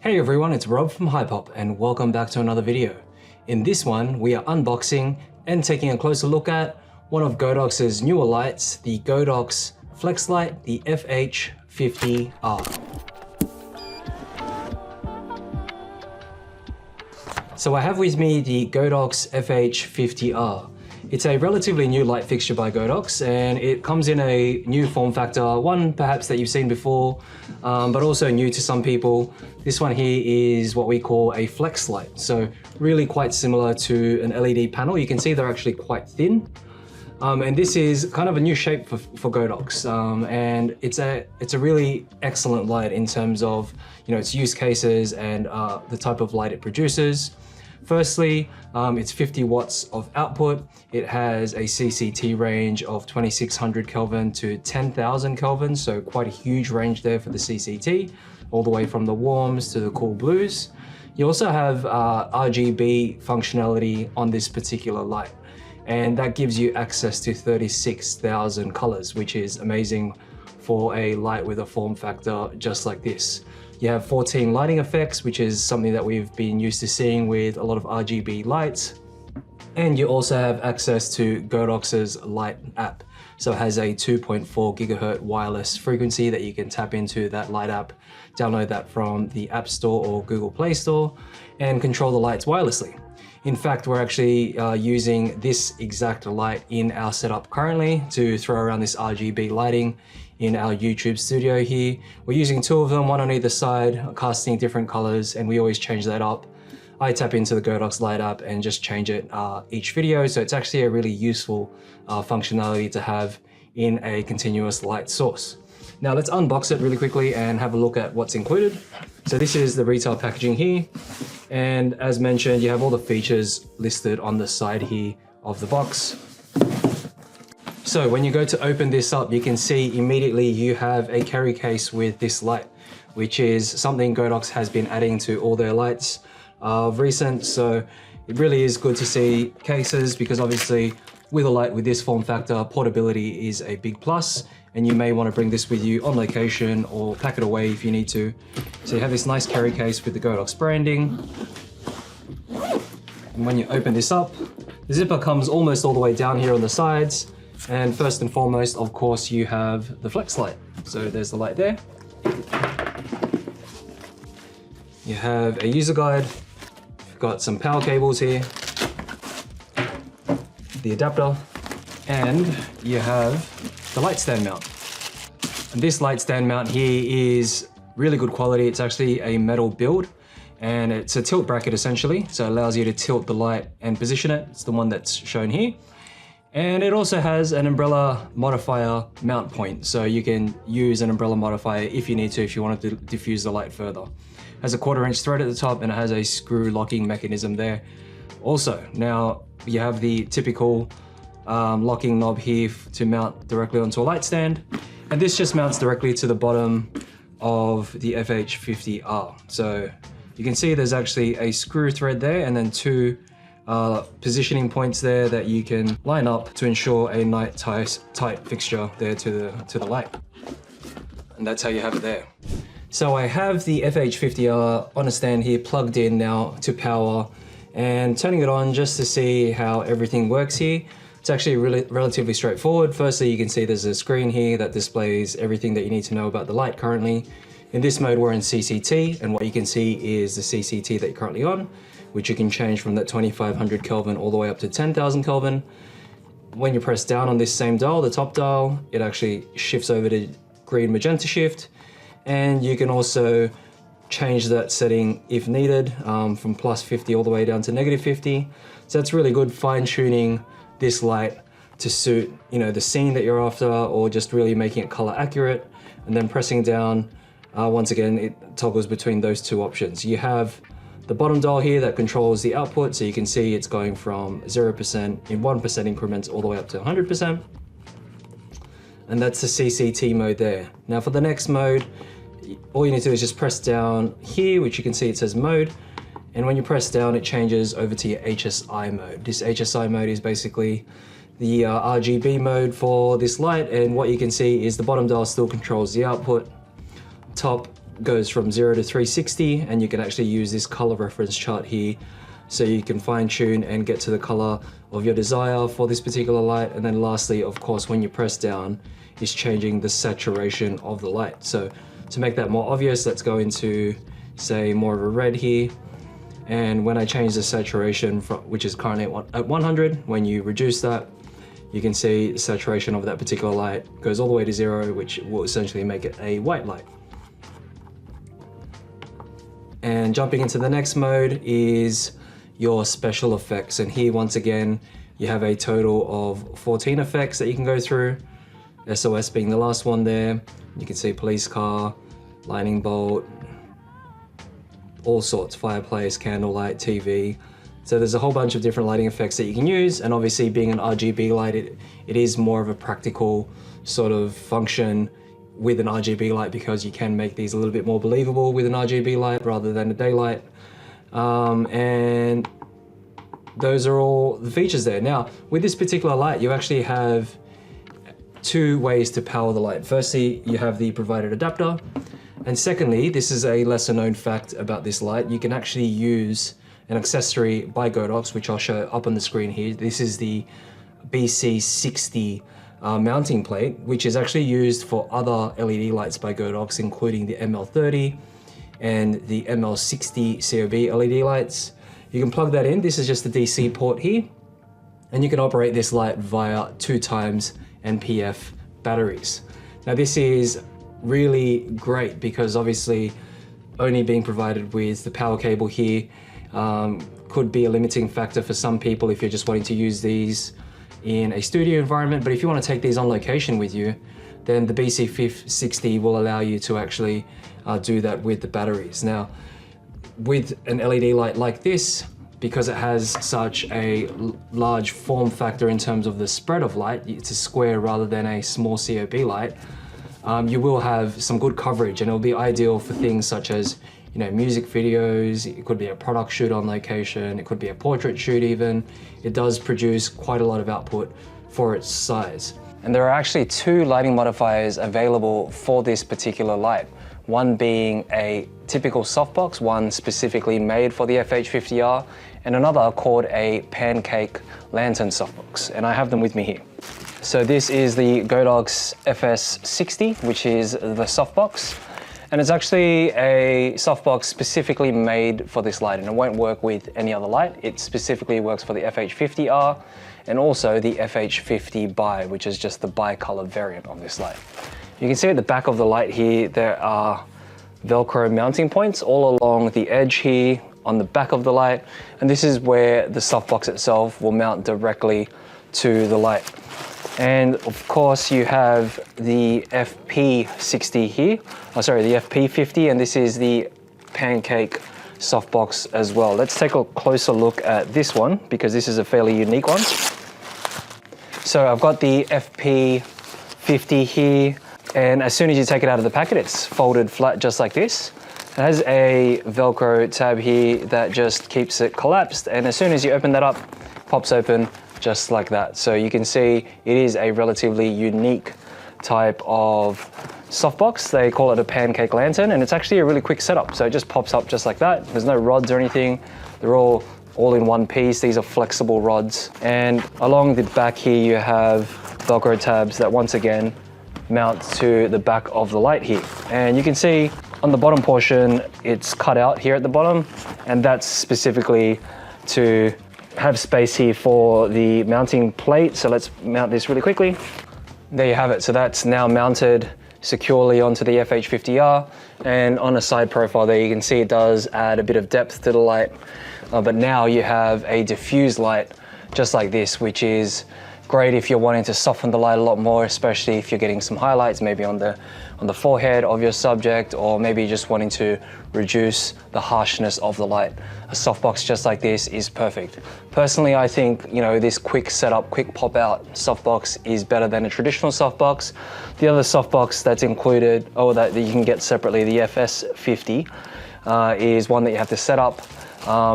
Hey everyone, it's Rob from Hypop and welcome back to another video. In this one, we are unboxing and taking a closer look at one of Godox's newer lights, the Godox Flex Light, the FH50R. So I have with me the Godox FH50R. It's a relatively new light fixture by Godox and it comes in a new form factor, one perhaps that you've seen before, but also new to some people. This one here is what we call a flex light. So really quite similar to an LED panel. You can see they're actually quite thin. And this is kind of a new shape for Godox. And it's a really excellent light in terms of, its use cases and the type of light it produces. Firstly, it's 50 watts of output. It has a CCT range of 2600 Kelvin to 10,000 Kelvin, so quite a huge range there for the CCT, all the way from the warms to the cool blues. You also have RGB functionality on this particular light, and that gives you access to 36,000 colors, which is amazing for a light with a form factor just like this. You have 14 lighting effects, which is something that we've been used to seeing with a lot of RGB lights. And you also have access to Godox's Light app. So it has a 2.4 gigahertz wireless frequency that you can tap into that Light app, download that from the App Store or Google Play Store, and control the lights wirelessly. In fact, we're actually using this exact light in our setup currently to throw around this RGB lighting in our YouTube studio here. We're using two of them, one on either side, casting different colors, and we always change that up. I tap into the Godox Light app and just change it each video, so it's actually a really useful functionality to have in a continuous light source. Now let's unbox it really quickly and have a look at what's included. So this is the retail packaging here, and as mentioned, you have all the features listed on the side here of the box. So when you go to open this up, you can see immediately you have a carry case with this light, which is something Godox has been adding to all their lights of recent. So it really is good to see cases, because obviously with a light with this form factor, portability is a big plus, and you may want to bring this with you on location or pack it away if you need to. So you have this nice carry case with the Godox branding. And when you open this up, the zipper comes almost all the way down here on the sides. And first and foremost, of course, you have the flex light. So there's the light there. You have a user guide. You've got some power cables here, the adapter, and you have the light stand mount. And this light stand mount here is really good quality. It's actually a metal build, and it's a tilt bracket essentially. So it allows you to tilt the light and position it. It's the one that's shown here. And it also has an umbrella modifier mount point. So you can use an umbrella modifier if you need to, if you want to diffuse the light further. It has a 1/4 inch thread at the top, and it has a screw locking mechanism there. Also, now you have the typical locking knob here to mount directly onto a light stand. And this just mounts directly to the bottom of the FH50R. So you can see there's actually a screw thread there, and then two positioning points there that you can line up to ensure a nice tight fixture there to the light. And that's how you have it there. So I have the FH50R on a stand here plugged in now to power, and turning it on just to see how everything works here. It's actually really relatively straightforward. Firstly, you can see there's a screen here that displays everything that you need to know about the light currently. In this mode, we're in CCT, and what you can see is the CCT that you're currently on, which you can change from that 2500 Kelvin all the way up to 10,000 Kelvin. When you press down on this same dial, the top dial, it actually shifts over to green magenta shift. And you can also change that setting if needed, from +50 all the way down to -50. So that's really good fine tuning this light to suit, the scene that you're after, or just really making it color accurate. And then pressing down, once again, it toggles between those two options. You have the bottom dial here that controls the output, so you can see it's going from 0% in 1% increments all the way up to 100%. And that's the CCT mode there. Now for the next mode, all you need to do is just press down here, which you can see it says mode. And when you press down, it changes over to your HSI mode. This HSI mode is basically the RGB mode for this light. And what you can see is the bottom dial still controls the output. Top goes from 0 to 360, and you can actually use this color reference chart here so you can fine tune and get to the color of your desire for this particular light. And then lastly, of course, when you press down, is changing the saturation of the light. So to make that more obvious, let's go into, say, more of a red here. And when I change the saturation, which is currently at 100, when you reduce that, you can see the saturation of that particular light goes all the way to 0, which will essentially make it a white light. And jumping into the next mode is your special effects. And here, once again, you have a total of 14 effects that you can go through. SOS being the last one there. You can see police car, lightning bolt, all sorts, fireplace, candlelight, TV. So there's a whole bunch of different lighting effects that you can use. And obviously being an RGB light, it is more of a practical sort of function with an RGB light, because you can make these a little bit more believable with an RGB light rather than a daylight. And those are all the features there. Now, with this particular light, you actually have two ways to power the light. Firstly, you have the provided adapter. And secondly, this is a lesser known fact about this light, you can actually use an accessory by Godox, which I'll show up on the screen here. This is the BC60 mounting plate, which is actually used for other LED lights by Godox, including the ML30 and the ML60 COB LED lights. You can plug that in. This is just the DC port here, and you can operate this light via 2 times NPF batteries. Now this is really great because obviously only being provided with the power cable here could be a limiting factor for some people if you're just wanting to use these in a studio environment. But if you want to take these on location with you, then the BC60 will allow you to actually do that with the batteries. Now, with an LED light like this, because it has such a large form factor in terms of the spread of light, it's a square rather than a small COB light, you will have some good coverage, and it'll be ideal for things such as, you know, music videos. It could be a product shoot on location, it could be a portrait shoot even. It does produce quite a lot of output for its size. And there are actually 2 lighting modifiers available for this particular light. One being a typical softbox, one specifically made for the FH50R, and another called a pancake lantern softbox. And I have them with me here. So this is the Godox FS60, which is the softbox. And it's actually a softbox specifically made for this light, and it won't work with any other light. It specifically works for the FH50R and also the FH50 Bi, which is just the bi-color variant of this light. You can see at the back of the light here, there are Velcro mounting points all along the edge here on the back of the light. And this is where the softbox itself will mount directly to the light. And of course you have the FP60 here, the FP50, and this is the pancake softbox as well. Let's take a closer look at this one because this is a fairly unique one. So I've got the FP50 here, and as soon as you take it out of the packet, it's folded flat just like this. It has a Velcro tab here that just keeps it collapsed, and as soon as you open that up, it pops open just like that. So you can see it is a relatively unique type of softbox. They call it a pancake lantern, and it's actually a really quick setup. So it just pops up just like that. There's no rods or anything. They're all in one piece. These are flexible rods. And along the back here, you have Velcro tabs that once again mount to the back of the light here. And you can see on the bottom portion, it's cut out here at the bottom, and that's specifically to have space here for the mounting plate. So let's mount this really quickly. There you have it. So that's now mounted securely onto the FH50R, and on a side profile there, you can see it does add a bit of depth to the light. But now you have a diffused light just like this, which is great if you're wanting to soften the light a lot more, especially if you're getting some highlights maybe on the forehead of your subject, or maybe just wanting to reduce the harshness of the light. A softbox just like this is perfect. Personally, I think, you know, this quick setup, quick pop out softbox is better than a traditional softbox. The other softbox that's included, or that you can get separately, the FS50, is one that you have to set up.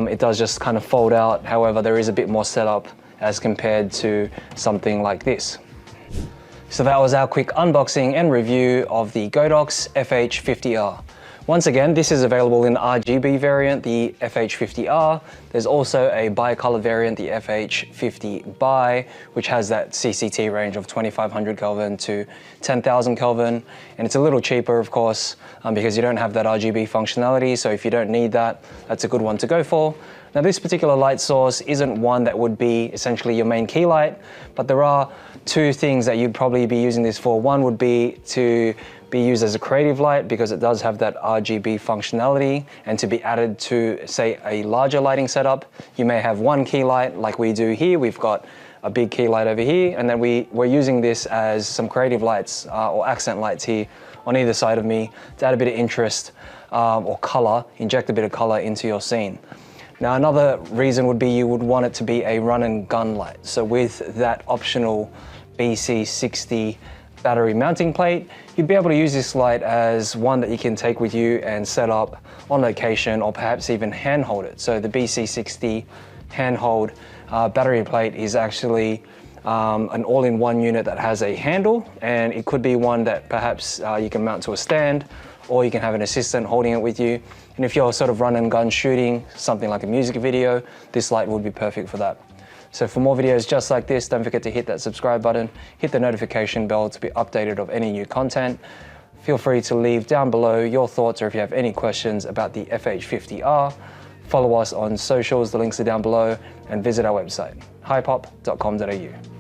It does just kind of fold out. However, there is a bit more setup as compared to something like this. So that was our quick unboxing and review of the Godox FH50R. Once again, this is available in the RGB variant, the FH50R. There's also a bi-color variant, the FH50 Bi, which has that CCT range of 2500 Kelvin to 10,000 Kelvin. And it's a little cheaper, of course, because you don't have that RGB functionality. So if you don't need that, that's a good one to go for. Now, this particular light source isn't one that would be essentially your main key light, but there are two things that you'd probably be using this for. One would be to be used as a creative light because it does have that RGB functionality, and to be added to, say, a larger lighting setup. You may have one key light like we do here. We've got a big key light over here, and then we're using this as some creative lights or accent lights here on either side of me to add a bit of interest or color, inject a bit of color into your scene. Now, another reason would be you would want it to be a run and gun light. So with that optional BC60 battery mounting plate, you'd be able to use this light as one that you can take with you and set up on location, or perhaps even handhold it. So the BC60 handhold battery plate is actually an all-in-one unit that has a handle, and it could be one that perhaps you can mount to a stand, or you can have an assistant holding it with you. And if you're sort of run and gun shooting, something like a music video, this light would be perfect for that. So for more videos just like this, don't forget to hit that subscribe button, hit the notification bell to be updated of any new content. Feel free to leave down below your thoughts, or if you have any questions about the FH50R, follow us on socials, the links are down below, and visit our website, hypop.com.au.